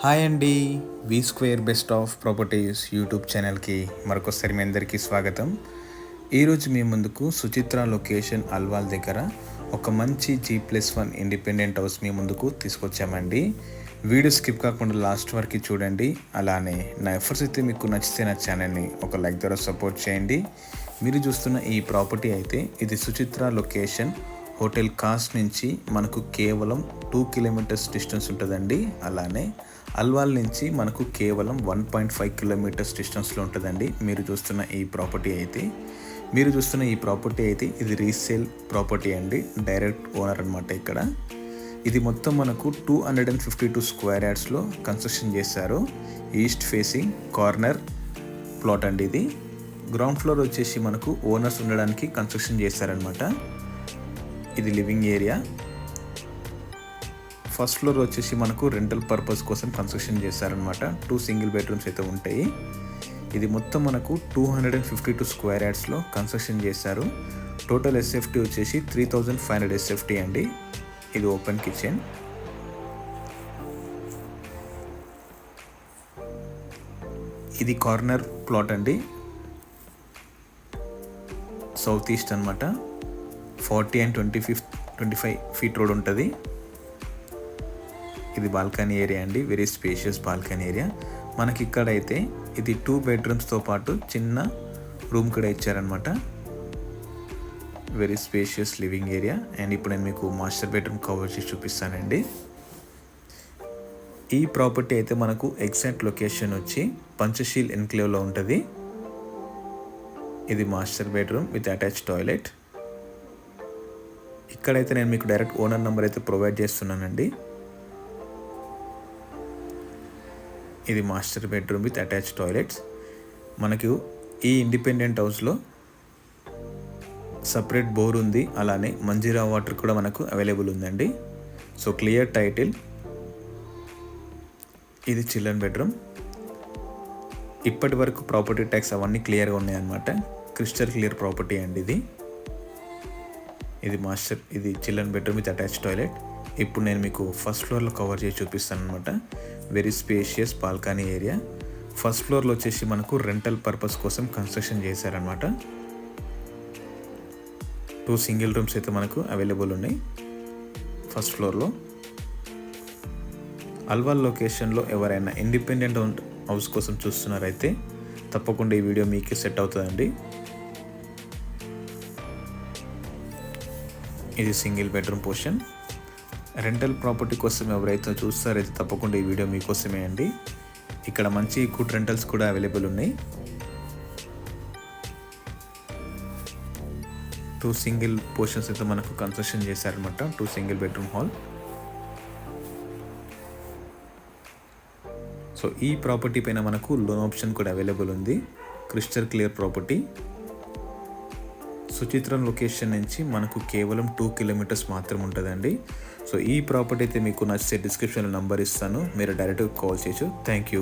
Hi అండి. V square best of properties YouTube ఛానల్కి మరొకసారి మీ అందరికీ స్వాగతం. ఈరోజు మీ ముందుకు సుచిత్ర లొకేషన్ అల్వాల్ దగ్గర ఒక మంచి G+1 ఇండిపెండెంట్ హౌస్ మీ ముందుకు తీసుకొచ్చామండి. వీడియో స్కిప్ కాకుండా లాస్ట్ వరకు చూడండి. అలానే నా ఎఫర్ట్స్ అయితే మీకు నచ్చితే నా ఛానల్ని ఒక లైక్ ద్వారా సపోర్ట్ చేయండి. మీరు చూస్తున్న ఈ ప్రాపర్టీ అయితే ఇది సుచిత్ర లొకేషన్ హోటల్ కాస్ట్ నుంచి మనకు కేవలం 2 కిలోమీటర్స్ డిస్టెన్స్ ఉంటుందండి. అలానే అల్వాల్ నుంచి మనకు కేవలం 1.5 కిలోమీటర్స్ డిస్టెన్స్లో ఉంటుందండి. మీరు చూస్తున్న ఈ ప్రాపర్టీ అయితే ఇది రీసేల్ ప్రాపర్టీ అండి. డైరెక్ట్ ఓనర్ అనమాట. ఇక్కడ ఇది మొత్తం మనకు 252 స్క్వేర్ యార్డ్స్లో కన్స్ట్రక్షన్ చేశారు. ఈస్ట్ ఫేసింగ్ కార్నర్ ప్లాట్ అండి. ఇది గ్రౌండ్ ఫ్లోర్ వచ్చేసి మనకు ఓనర్స్ ఉండడానికి కన్స్ట్రక్షన్ చేశారనమాట. ఇది లివింగ్ ఏరియా. ఫస్ట్ ఫ్లోర్ వచ్చేసి మనకు రెంటల్ పర్పస్ కోసం కన్స్ట్రక్షన్ చేశారనమాట. 2 సింగిల్ బెడ్రూమ్స్ అయితే ఉంటాయి. ఇది మొత్తం మనకు 252 స్క్వేర్ యార్డ్స్లో కన్స్ట్రక్షన్ చేశారు. టోటల్ SFT వచ్చేసి 3500 SFT అండి. ఇది ఓపెన్ కిచెన్. ఇది కార్నర్ ప్లాట్ అండి. సౌత్ ఈస్ట్ అనమాట. 40 and 25 ఫీట్ రోడ్ ఉంటుంది. ఇది బాల్కనీ ఏరియా అండి. Very spacious balcony area. మనకి ఇక్కడైతే ఇది 2 బెడ్రూమ్స్తో పాటు చిన్న రూమ్ కూడా ఇచ్చారనమాట. Very spacious living area. And ఇప్పుడు నేను మీకు మాస్టర్ బెడ్రూమ్ కవర్ చేసి చూపిస్తానండి. ఈ ప్రాపర్టీ అయితే మనకు ఎగ్జాక్ట్ లొకేషన్ వచ్చి పంచశీల్ ఎన్క్లేవ్లో ఉంటుంది. ఇది master bedroom with attach toilet. ఇక్కడైతే నేను మీకు డైరెక్ట్ ఓనర్ నెంబర్ అయితే ప్రొవైడ్ చేస్తున్నానండి. ఇది master bedroom with attach toilets. మనకు ఈ ఇండిపెండెంట్ హౌస్లో సపరేట్ బోర్ ఉంది. అలానే మంజీరా వాటర్ కూడా మనకు అవైలబుల్ ఉందండి. So clear title. ఇది చిల్డ్రన్ బెడ్రూమ్. ఇప్పటి వరకు ప్రాపర్టీ ట్యాక్స్ అవన్నీ క్లియర్గా ఉన్నాయన్నమాట. క్రిస్టల్ క్లియర్ ప్రాపర్టీ అండి ఇది. ఇది children bedroom with attach toilet. ఇప్పుడు నేను మీకు ఫస్ట్ ఫ్లోర్లో కవర్ చేసి చూపిస్తాను అనమాట. Very spacious balcony area. First ఫ్లోర్లో వచ్చేసి మనకు రెంటల్ పర్పస్ కోసం కన్స్ట్రక్షన్ చేశారనమాట. 2 సింగిల్ రూమ్స్ అయితే మనకు అవైలబుల్ ఉన్నాయి ఫస్ట్ ఫ్లోర్లో. అల్వాల్ లొకేషన్లో ఎవరైనా ఇండిపెండెంట్ హౌస్ కోసం చూస్తున్నారైతే తప్పకుండా ఈ వీడియో మీకే సెట్ అవుతుందండి. ఇది single bedroom portion. Rental property కోసం ఎవరైతే చూస్తారైతే తప్పకుండా ఈ వీడియో మీకోసమే అండి. ఇక్కడ మంచి గుడ్ రెంటల్స్ కూడా అవైలబుల్ ఉన్నాయి. 2 సింగిల్ పోర్షన్స్ అయితే మనకు కన్స్ట్రక్షన్ చేశారనమాట. 2 సింగిల్ బెడ్రూమ్ హాల్. సో ఈ ప్రాపర్టీ పైన మనకు లోన్ ఆప్షన్ కూడా అవైలబుల్ ఉంది. Crystal clear property. Suchitra location నుంచి మనకు కేవలం 2 కిలోమీటర్స్ మాత్రం ఉంటుందండి. సో ఈ ప్రాపర్టీ అయితే మీకు నచ్చితే డిస్క్రిప్షన్లో నంబర్ ఇస్తాను. మీరు డైరెక్ట్గా కాల్ చేయొచ్చు. Thank you.